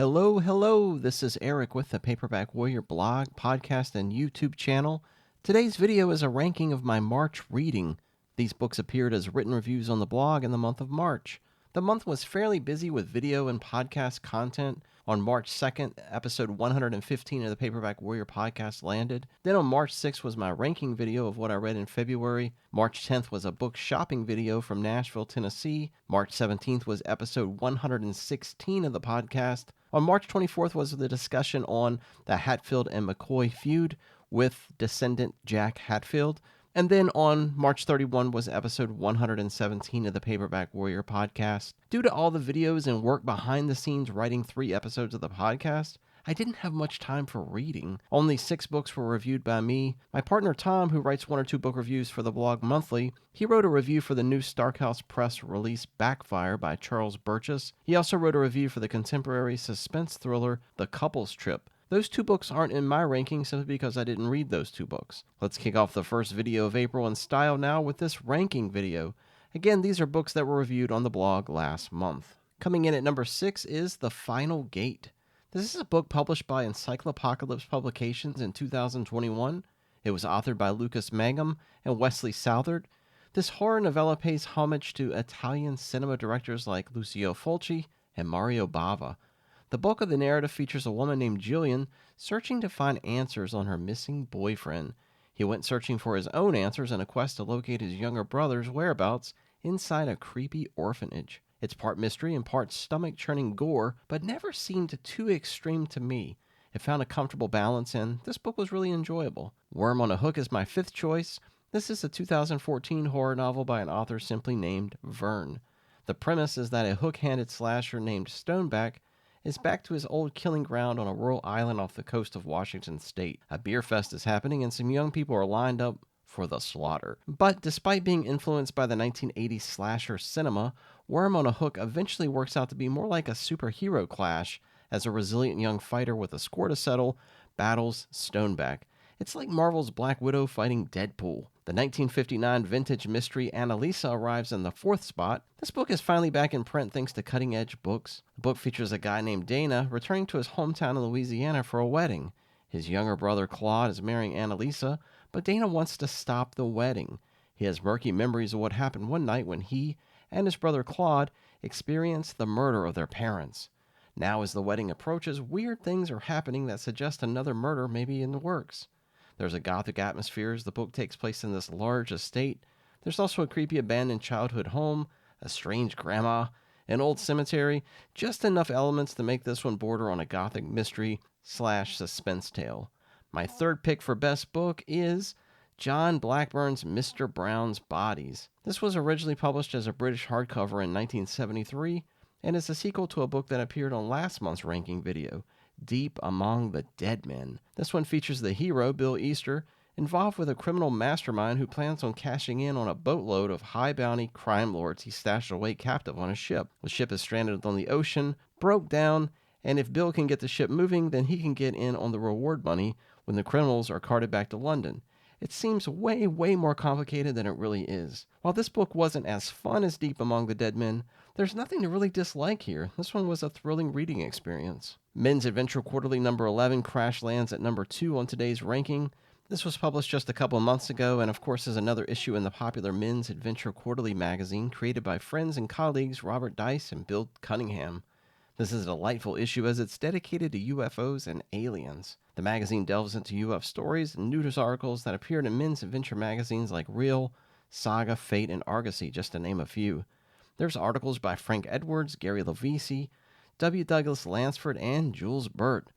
Hello, hello. This is Eric with the Paperback Warrior blog, podcast, and YouTube channel. Today's video is a ranking of my March reading. These books appeared as written reviews on the blog in the month of March. The month was fairly busy with video and podcast content. On March 2nd, episode 115 of the Paperback Warrior podcast landed. Then on March 6th was my ranking video of what I read in February. March 10th was a book shopping video from Nashville, Tennessee. March 17th was episode 116 of the podcast. On March 24th was the discussion on the Hatfield and McCoy feud with descendant Jack Hatfield. And then on March 31 was episode 117 of the Paperback Warrior podcast. Due to all the videos and work behind the scenes writing 3 episodes of the podcast, I didn't have much time for reading. Only 6 books were reviewed by me. My partner Tom, who writes 1 or 2 book reviews for the blog monthly, he wrote a review for the new Starkhouse Press release Backfire by Charles Burgess. He also wrote a review for the contemporary suspense thriller The Couple's Trip. Those 2 books aren't in my ranking simply because I didn't read those 2 books. Let's kick off the first video of April in style now with this ranking video. Again, these are books that were reviewed on the blog last month. Coming in at number 6 is The Final Gate. This is a book published by Encyclopocalypse Publications in 2021. It was authored by Lucas Mangum and Wesley Southard. This horror novella pays homage to Italian cinema directors like Lucio Fulci and Mario Bava. The bulk of the narrative features a woman named Jillian searching to find answers on her missing boyfriend. He went searching for his own answers in a quest to locate his younger brother's whereabouts inside a creepy orphanage. It's part mystery and part stomach-churning gore, but never seemed too extreme to me. It found a comfortable balance, and this book was really enjoyable. Worm on a Hook is my 5th choice. This is a 2014 horror novel by an author simply named Vern. The premise is that a hook-handed slasher named Stoneback is back to his old killing ground on a rural island off the coast of Washington state. A beer fest is happening and some young people are lined up for the slaughter. But despite being influenced by the 1980s slasher cinema, Worm on a Hook eventually works out to be more like a superhero clash as a resilient young fighter with a score to settle battles Stoneback. It's like Marvel's Black Widow fighting Deadpool. The 1959 vintage mystery Annalisa arrives in the 4th spot. This book is finally back in print thanks to cutting-edge books. The book features a guy named Dana returning to his hometown in Louisiana for a wedding. His younger brother Claude is marrying Annalisa, but Dana wants to stop the wedding. He has murky memories of what happened one night when he and his brother Claude experienced the murder of their parents. Now as the wedding approaches, weird things are happening that suggest another murder may be in the works. There's a gothic atmosphere as the book takes place in this large estate. There's also a creepy abandoned childhood home, a strange grandma, an old cemetery, just enough elements to make this one border on a gothic mystery/suspense tale. My 3rd pick for best book is John Blackburn's Mr. Brown's Bodies. This was originally published as a British hardcover in 1973 and is a sequel to a book that appeared on last month's ranking video, Deep Among the Dead Men. This one features the hero, Bill Easter, involved with a criminal mastermind who plans on cashing in on a boatload of high-bounty crime lords he stashed away captive on a ship. The ship is stranded on the ocean, broke down, and if Bill can get the ship moving, then he can get in on the reward money when the criminals are carted back to London. It seems way more complicated than it really is. While this book wasn't as fun as Deep Among the Dead Men, there's nothing to really dislike here. This one was a thrilling reading experience. Men's Adventure Quarterly number 11 crash lands at number 2 on today's ranking. This was published just a couple months ago and of course is another issue in the popular Men's Adventure Quarterly magazine created by friends and colleagues Robert Dice and Bill Cunningham. This is a delightful issue as it's dedicated to UFOs and aliens. The magazine delves into UFO stories and news articles that appeared in men's adventure magazines like Real, Saga, Fate, and Argosy, just to name a few. There's articles by Frank Edwards, Gary Lovisi, W. Douglas Lansford, and Jules Burt,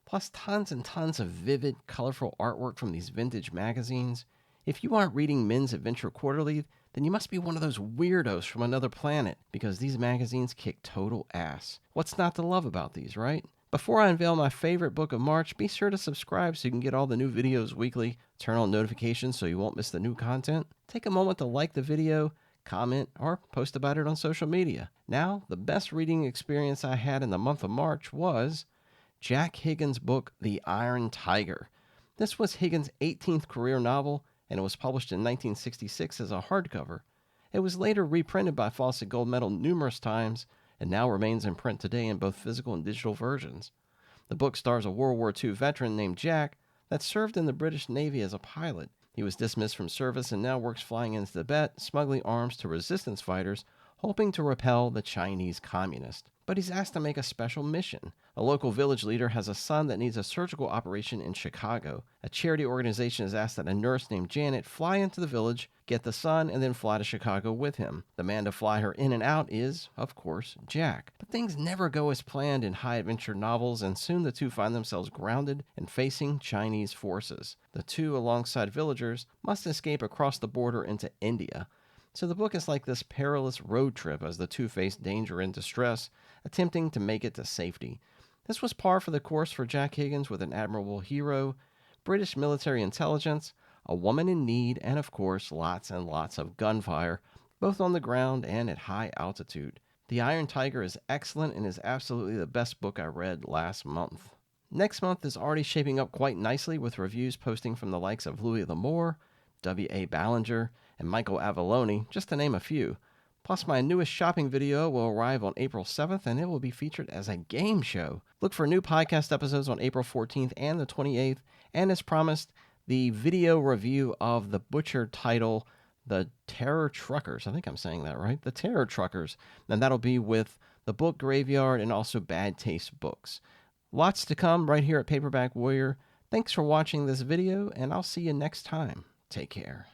plus tons and tons of vivid, colorful artwork from these vintage magazines. If you aren't reading Men's Adventure Quarterly, then you must be one of those weirdos from another planet, because these magazines kick total ass. What's not to love about these, right? Before I unveil my favorite book of March, be sure to subscribe so you can get all the new videos weekly, turn on notifications so you won't miss the new content, take a moment to like the video, comment, or post about it on social media. Now, the best reading experience I had in the month of March was Jack Higgins' book, The Iron Tiger. This was Higgins' 18th career novel, and it was published in 1966 as a hardcover. It was later reprinted by Fawcett Gold Medal numerous times and now remains in print today in both physical and digital versions. The book stars a World War II veteran named Jack that served in the British Navy as a pilot. He was dismissed from service and now works flying into Tibet, smuggling arms to resistance fighters, hoping to repel the Chinese communists. But he's asked to make a special mission. A local village leader has a son that needs a surgical operation in Chicago. A charity organization has asked that a nurse named Janet fly into the village, get the son, and then fly to Chicago with him. The man to fly her in and out is, of course, Jack. But things never go as planned in high adventure novels, and soon the two find themselves grounded and facing Chinese forces. The two, alongside villagers, must escape across the border into India. So the book is like this perilous road trip as the two face danger and distress, attempting to make it to safety. This was par for the course for Jack Higgins, with an admirable hero, British military intelligence, a woman in need, and of course lots and lots of gunfire, both on the ground and at high altitude. The Iron Tiger is excellent and is absolutely the best book I read last month. Next month is already shaping up quite nicely, with reviews posting from the likes of Louis L'Amour, W.A. Ballinger, and Michael Avallone, just to name a few. Plus, my newest shopping video will arrive on April 7th, and it will be featured as a game show. Look for new podcast episodes on April 14th and the 28th, and as promised, the video review of the Butcher title, The Terror Truckers. I think I'm saying that right. The Terror Truckers. And that'll be with the Book Graveyard and also Bad Taste Books. Lots to come right here at Paperback Warrior. Thanks for watching this video, and I'll see you next time. Take care.